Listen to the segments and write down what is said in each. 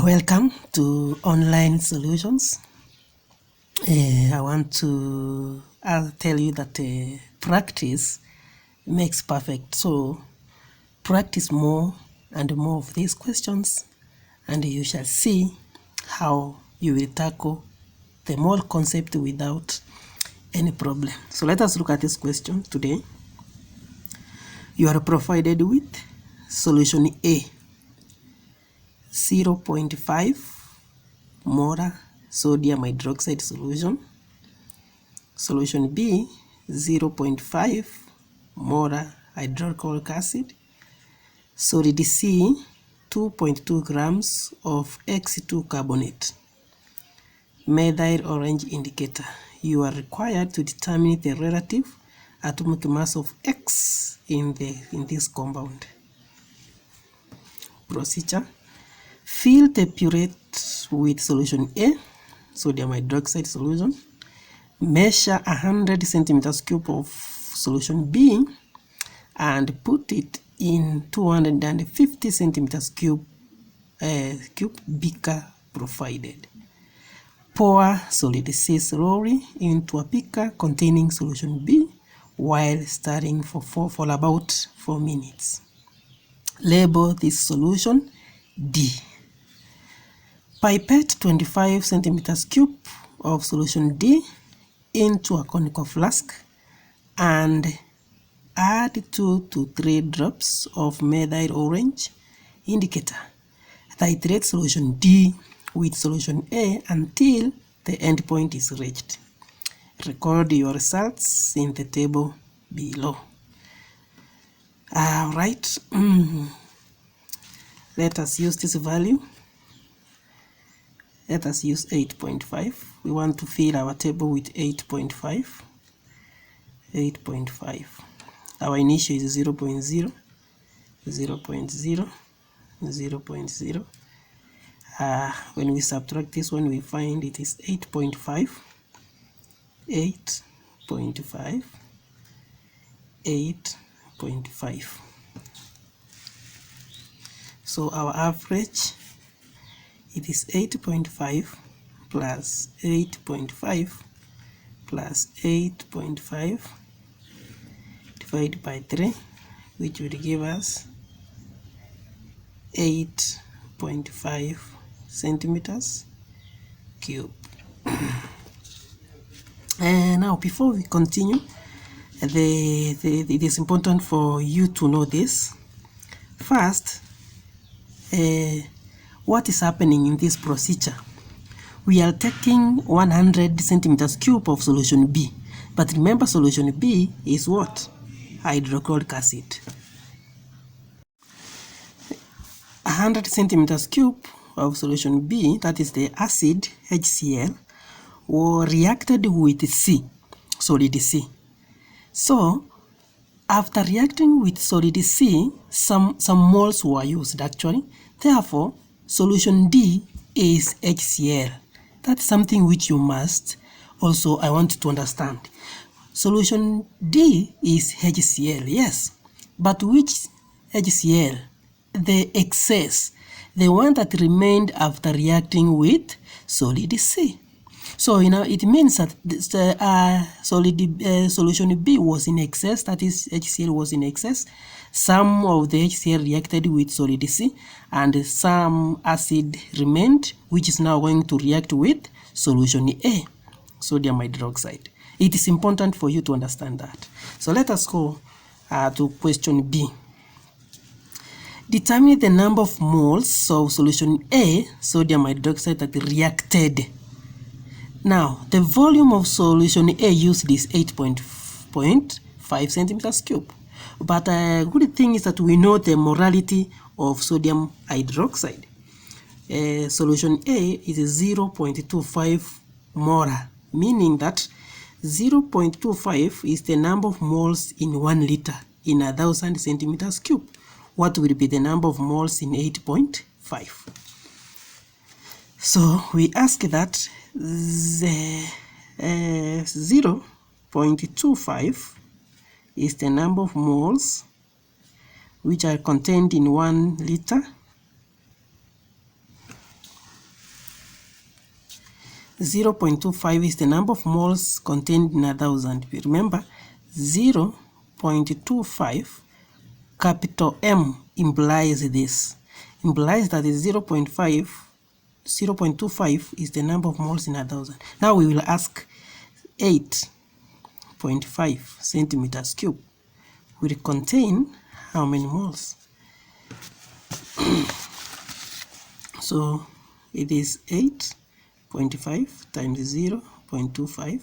Welcome to Online Solutions. I'll tell you that practice makes perfect. So practice more and more of these questions, and you shall see how you will tackle the mole concept without any problem. So let us look at this question today. You are provided with solution A, 0.5 molar sodium hydroxide solution. Solution B, 0.5 molar hydrochloric acid. Solid C, 2.2 grams of X2 carbonate. Methyl orange indicator. You are required to determine the relative atomic mass of X in this compound. Procedure. Fill the purate with solution A, sodium hydroxide solution. Measure 100 centimeters cube of solution B and put it in 250 centimeters cube beaker provided. Pour solid C slowly into a beaker containing solution B while stirring for about 4 minutes. Label this solution D. Pipette 25 centimeters cube of solution D into a conical flask and add 2 to 3 drops of methyl orange indicator. Titrate solution D with solution A until the endpoint is reached. Record your results in the table below. Alright, let us use this value. Let us use 8.5. We want to fill our table with 8.5. 8.5. Our initial is 0.0, 0.0, 0.0. When we subtract this one, we find it is 8.5, 8.5, 8.5. So our average, it is 8.5 plus 8.5 plus 8.5 divided by 3, which would give us 8.5 centimeters cube. And now, before we continue, it is important for you to know this. First, what is happening in this procedure? We are taking 100 centimeters cube of solution B, but remember solution B is what? Hydrochloric acid. 100 centimeters cube of solution B, that is the acid HCl, were reacted with C, solid C. So after reacting with solid C, some moles were used actually. Therefore, solution D is HCl. That's something which you must also, I want you to understand. Solution D is HCl, yes. But which HCl? The excess, the one that remained after reacting with solid C. So it means that solution B was in excess, that is HCl was in excess. Some of the HCl reacted with solid C and some acid remained, which is now going to react with solution A, sodium hydroxide. It is important for you to understand that. So let us go to question B. Determine the number of moles of solution A, sodium hydroxide, that reacted. Now, the volume of solution A used is 8.5 centimeters cube. But a good thing is that we know the molarity of sodium hydroxide. Solution A is 0.25 molar, meaning that 0.25 is the number of moles in 1 liter in 1,000 centimeters cube. What will be the number of moles in 8.5? So we ask that the 0.25 is the number of moles which are contained in 1 liter 0.25 is the number of moles contained in 1,000. Remember, 0.25 capital M implies this. Implies that 0.25 is the number of moles in 1,000. Now we will ask 8.5 centimeters cube will contain how many moles? So it is 8.5 times 0.25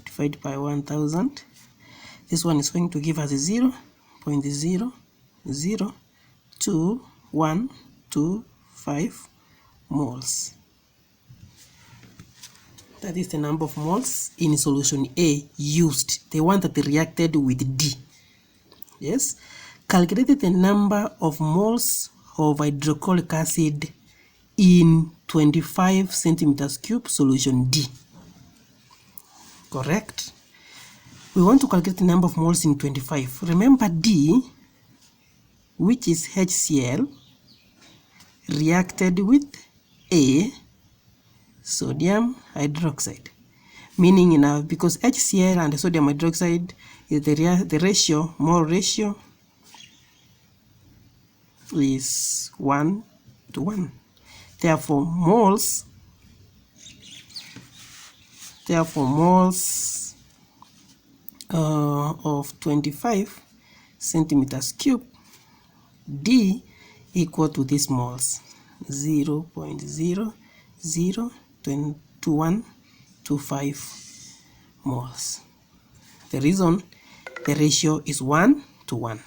divided by 1,000. This one is going to give us 0.0022125 moles. That is the number of moles in solution A used, the one that reacted with D. Yes. Calculate the number of moles of hydrochloric acid in 25 centimeters cube solution D. Correct. We want to calculate the number of moles in 25. Remember D, which is HCl, reacted with A, sodium hydroxide. Meaning because HCl and sodium hydroxide is the ratio, mole ratio is 1:1. Therefore moles of 25 centimeters cube D equal to these moles, 0.002125 moles. The reason the ratio is 1:1.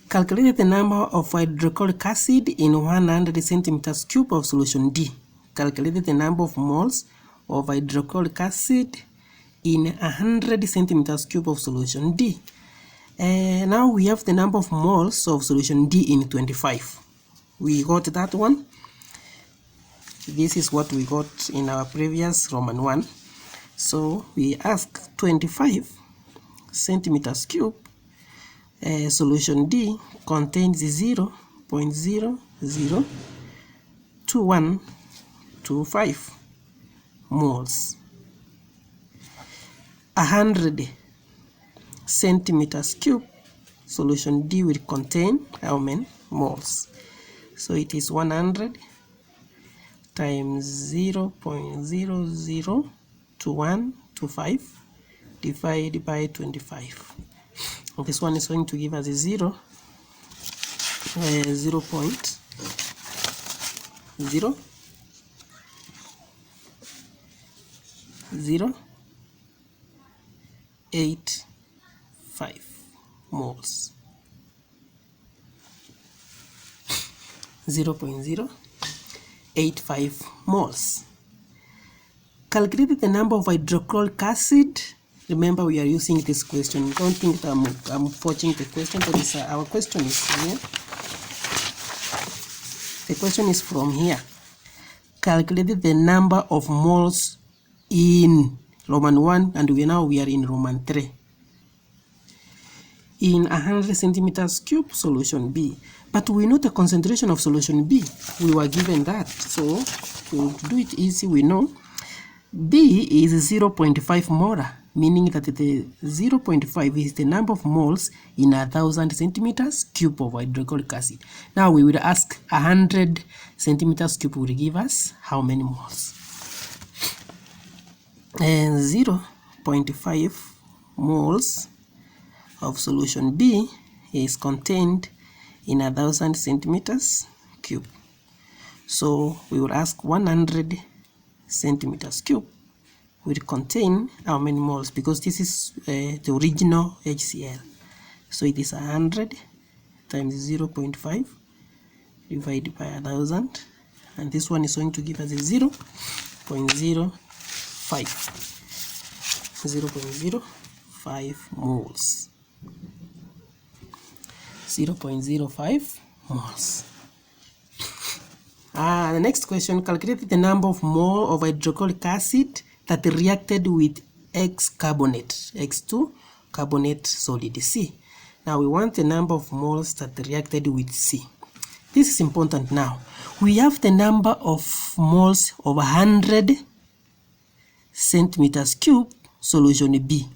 Calculate the number of hydrochloric acid in 100 centimeters cube of solution D. Calculate the number of moles of hydrochloric acid in 100 centimeters cube of solution D. Now we have the number of moles of solution D in 25. We got that one. This is what we got in our previous Roman 1. So we ask 25 centimeters cube solution D contains 0.002125 moles. 100 centimeters cube solution D will contain how many moles? So it is 100 times 0.002125 divided by 25. This one is going to give us a 0.085 moles. 0.085 moles. Calculate the number of hydrochloric acid. Remember, we are using this question. Don't think that I'm forging the question, but our question is here. The question is from here. Calculate the number of moles in Roman 1, and we are in Roman 3. In 100 centimeters cube solution B. But we know the concentration of solution B. We were given that. So to do it easy, we know B is 0.5 molar, meaning that the 0.5 is the number of moles in 1,000 centimeters cube of hydrochloric acid. Now we will ask 100 centimeters cube will give us how many moles? And 0.5 moles of solution B is contained in 1,000 centimeters cube. So we will ask 100 centimeters cube will contain how many moles, because this is the original HCl. So it is 100 times 0.5 divided by 1,000, and this one is going to give us a 0.05 moles. 0.05 moles. The next question, calculate the number of mole of hydrochloric acid that reacted with X carbonate, X2 carbonate solid C. Now we want the number of moles that reacted with C. this is important now. We have the number of moles of 100 centimeters cube solution B,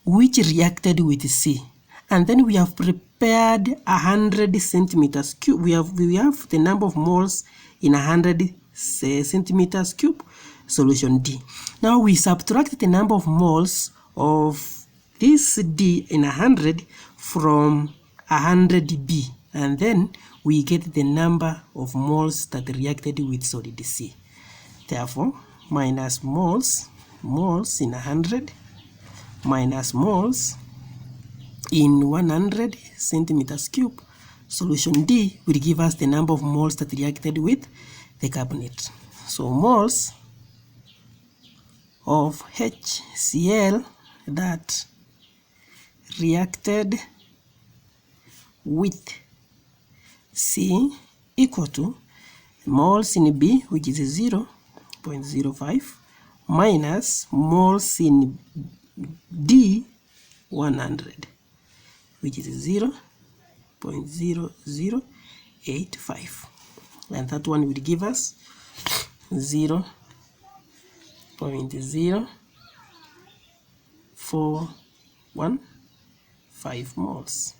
which reacted with C. And then we have prepared 100 centimeters cube. We have the number of moles in 100 centimeters cube solution D. Now we subtract the number of moles of this D in 100 from 100B, and then we get the number of moles that reacted with solid C. Therefore, minus moles in 100 minus moles in 100 centimeters cube solution D will give us the number of moles that reacted with the carbonate. So moles of HCl that reacted with C equal to moles in B, which is 0.05, minus moles in D, 100, which is 0.0085. And that one will give us 0.0415 moles.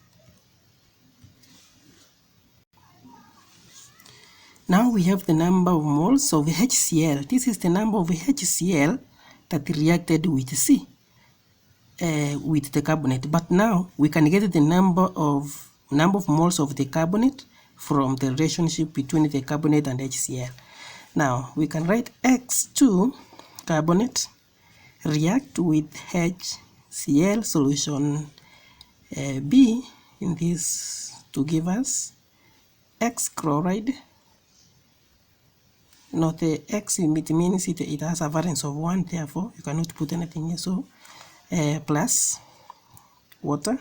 Now we have the number of moles of HCl. This is the number of HCl that reacted with C, with the carbonate. But now we can get the number of moles of the carbonate from the relationship between the carbonate and HCl. Now we can write X2 carbonate react with HCl solution B in this to give us X chloride. Not the X, it means it has a variance of 1, therefore you cannot put anything here. So plus water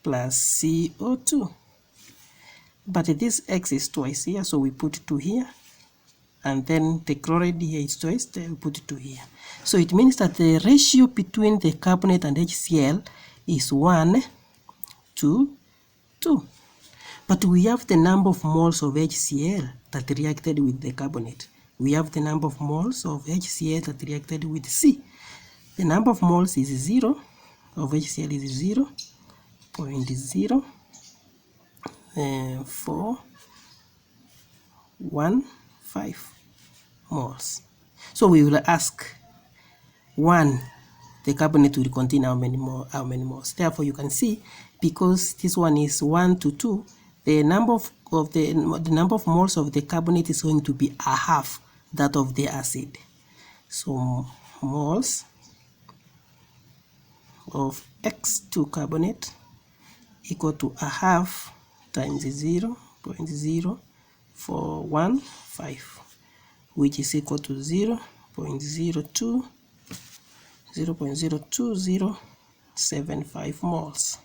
plus CO2. But this X is twice here, so we put 2 here. And then the chloride here is twice, then we put 2 here. So it means that the ratio between the carbonate and HCl is 1 to 2. But we have the number of moles of HCl that reacted with the carbonate. We have the number of moles of HCl that reacted with C. The number of moles is 0, of HCl is 0.0415 moles. So we will ask 1, the carbonate will contain how many moles. Therefore you can see, because this one is 1 to 2, the number of moles of the carbonate is going to be a half that of the acid. So moles of X2 carbonate equal to a half times 0.0415, which is equal to 0.02075 moles.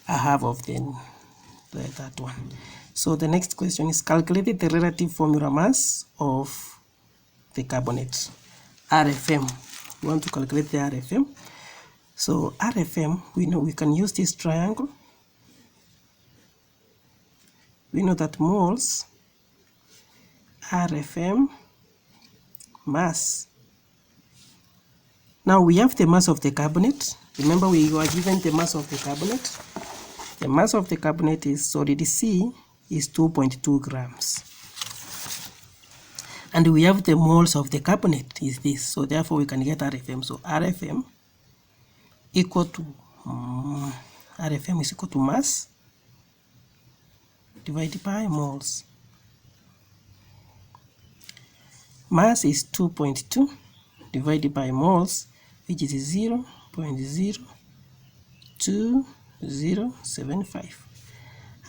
A half of that one. So the next question is calculate the relative formula mass of the carbonate, RFM. We want to calculate the RFM. So RFM, we know we can use this triangle. We know that moles RFM mass. Now we have the mass of the carbonate. Remember, we were given the mass of the carbonate. The mass of the carbonate is solid C is 2.2 grams. And we have the moles of the carbonate is this. So therefore we can get RFM. So RFM equal to RFM is equal to mass divided by moles. Mass is 2.2 divided by moles, which is 0.02075.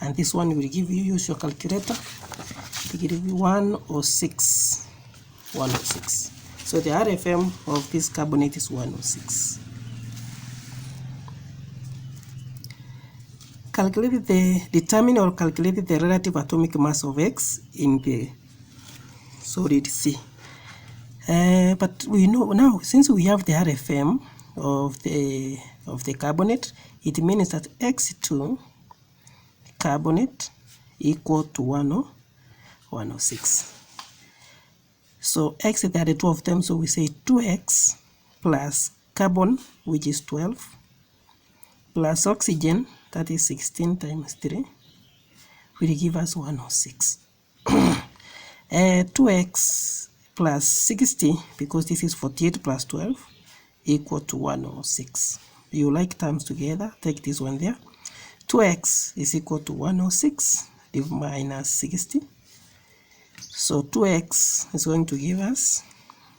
And this one will give you, use your calculator, to give you 106. So the RFM of this carbonate is 106. Determine or calculate the relative atomic mass of X in the solid C. But we know now, since we have the RFM of the of the carbonate, it means that X2 carbonate equal to 106. So X, there are 2 of them, so we say 2X plus carbon, which is 12, plus oxygen, that is 16 times 3, will give us 106. 2X plus 60, because this is 48 plus 12, equal to 106. You like terms together, take this one there. 2X is equal to 106 minus 60. So 2X is going to give us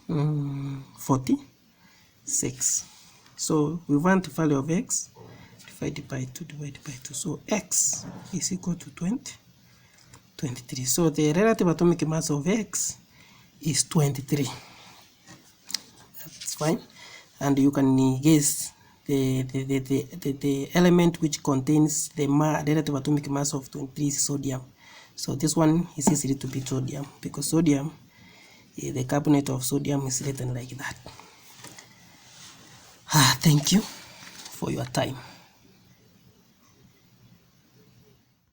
46. So we want the value of X divided by 2 divided by 2. So X is equal to 23. So the relative atomic mass of X is 23. That's fine. And you can guess the element which contains the relative atomic mass of 23 is sodium. So this one is easily to be sodium, because sodium, the carbonate of sodium is written like that. Thank you for your time.